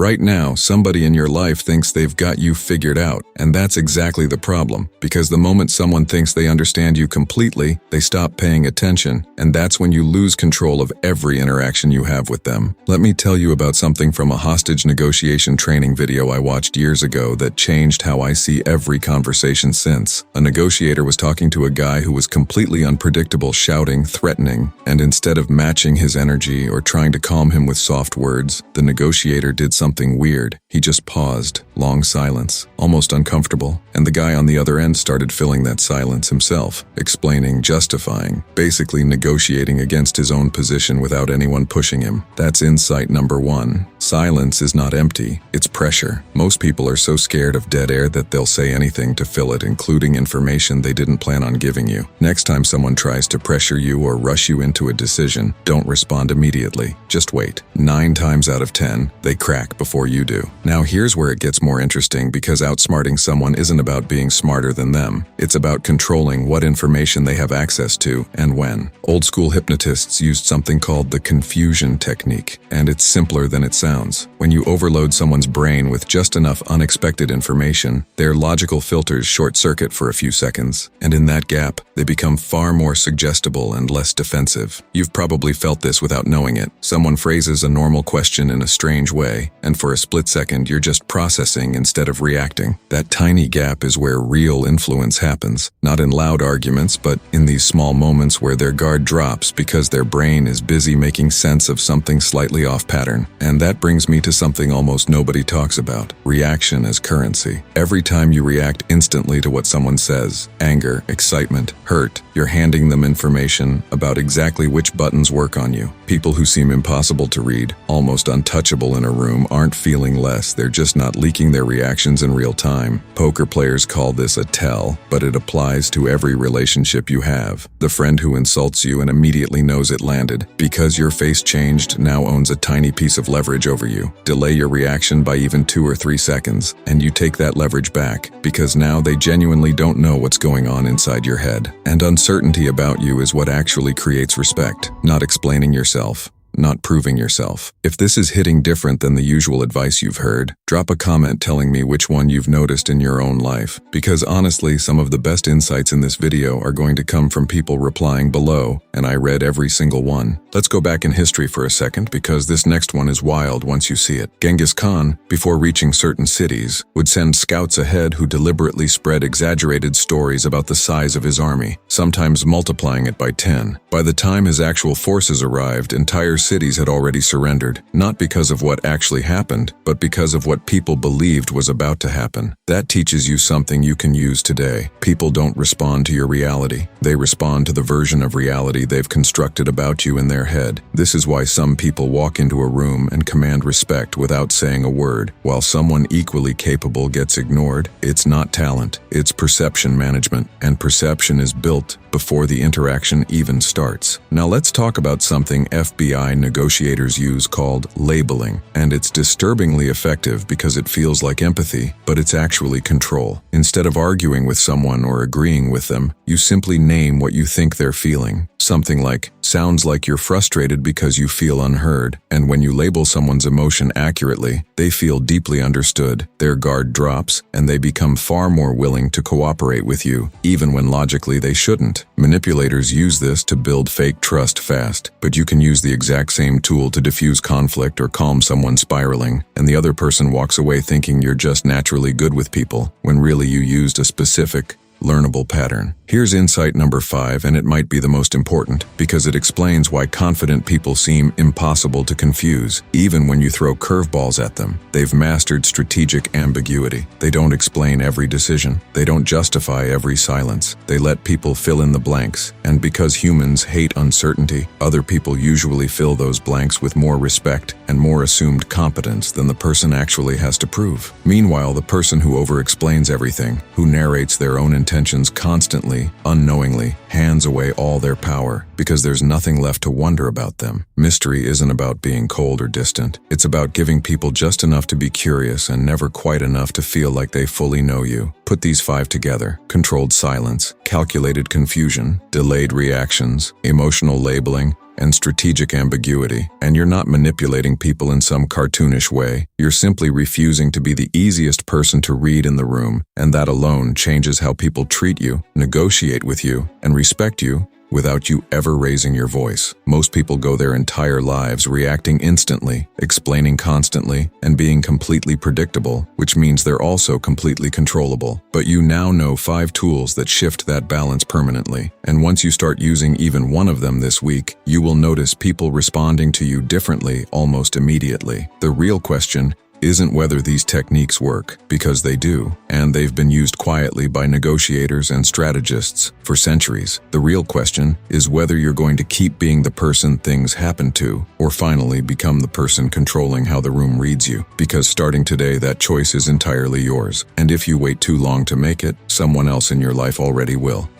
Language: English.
Right now, somebody in your life thinks they've got you figured out, and that's exactly the problem, because the moment someone thinks they understand you completely, they stop paying attention, and that's when you lose control of every interaction you have with them. Let me tell you about something from a hostage negotiation training video I watched years ago that changed how I see every conversation since. A negotiator was talking to a guy who was completely unpredictable, shouting, threatening, and instead of matching his energy or trying to calm him with soft words, the negotiator did something weird. He just paused, long silence, almost uncomfortable, and the guy on the other end started filling that silence himself, explaining, justifying, basically negotiating against his own position without anyone pushing him. That's insight number one. Silence is not empty, it's pressure. Most people are so scared of dead air that they'll say anything to fill it, including information they didn't plan on giving you. Next time someone tries to pressure you or rush you into a decision, don't respond immediately. Just wait. 9 times out of 10, they crack before you do. Now here's where it gets more interesting, because outsmarting someone isn't about being smarter than them. It's about controlling what information they have access to and when. Old school hypnotists used something called the confusion technique, and it's simpler than it sounds. When you overload someone's brain with just enough unexpected information, their logical filters short-circuit for a few seconds, and in that gap, they become far more suggestible and less defensive. You've probably felt this without knowing it. Someone phrases a normal question in a strange way, and for a split second, you're just processing instead of reacting. That tiny gap is where real influence happens, not in loud arguments, but in these small moments where their guard drops because their brain is busy making sense of something slightly off pattern. And that brings me to something almost nobody talks about: reaction as currency. Every time you react instantly to what someone says, anger, excitement, hurt, you're handing them information about exactly which buttons work on you. People who seem impossible to read, almost untouchable in a room, aren't feeling less, they're just not leaking their reactions in real time. Poker players call this a tell, but it applies to every relationship you have. The friend who insults you and immediately knows it landed, because your face changed, now owns a tiny piece of leverage over you. Delay your reaction by even 2 or 3 seconds, and you take that leverage back, because now they genuinely don't know what's going on inside your head. And uncertainty about you is what actually creates respect, not explaining yourself, not proving yourself. If this is hitting different than the usual advice you've heard, drop a comment telling me which one you've noticed in your own life, because honestly, some of the best insights in this video are going to come from people replying below, and I read every single one. Let's go back in history for a second, because this next one is wild once you see it. Genghis Khan, before reaching certain cities, would send scouts ahead who deliberately spread exaggerated stories about the size of his army, sometimes multiplying it by 10. By the time his actual forces arrived, entire cities had already surrendered, not because of what actually happened, but because of what people believed was about to happen. That teaches you something you can use today. People don't respond to your reality. They respond to the version of reality they've constructed about you in their head. This is why some people walk into a room and command respect without saying a word, while someone equally capable gets ignored. It's not talent, it's perception management, and perception is built before the interaction even starts. Now let's talk about something FBI negotiators use called labeling, and it's disturbingly effective because it feels like empathy, but it's actually control. Instead of arguing with someone or agreeing with them, you simply name what you think they're feeling. Something like, sounds like you're frustrated because you feel unheard. And when you label someone's emotion accurately, they feel deeply understood, their guard drops, and they become far more willing to cooperate with you, even when logically they shouldn't. Manipulators use this to build fake trust fast, but you can use the exact same tool to diffuse conflict or calm someone spiraling, and the other person walks away thinking you're just naturally good with people, when really you used a specific, learnable pattern. Here's insight number 5, and it might be the most important, because it explains why confident people seem impossible to confuse, even when you throw curveballs at them. They've mastered strategic ambiguity. They don't explain every decision. They don't justify every silence. They let people fill in the blanks, and because humans hate uncertainty, other people usually fill those blanks with more respect and more assumed competence than the person actually has to prove. Meanwhile, the person who over-explains everything, who narrates their own intentions constantly, unknowingly, hands away all their power, because there's nothing left to wonder about them. Mystery isn't about being cold or distant. It's about giving people just enough to be curious and never quite enough to feel like they fully know you. Put these 5 together: controlled silence, calculated confusion, delayed reactions, emotional labeling, and strategic ambiguity. And you're not manipulating people in some cartoonish way. You're simply refusing to be the easiest person to read in the room, and that alone changes how people treat you, negotiate with you, and respect you without you ever raising your voice. Most people go their entire lives reacting instantly, explaining constantly, and being completely predictable, which means they're also completely controllable. But you now know 5 tools that shift that balance permanently. And once you start using even one of them this week, you will notice people responding to you differently almost immediately. The real question isn't whether these techniques work, because they do, and they've been used quietly by negotiators and strategists for centuries. The real question is whether you're going to keep being the person things happen to, or finally become the person controlling how the room reads you. Because starting today, that choice is entirely yours. And if you wait too long to make it, someone else in your life already will.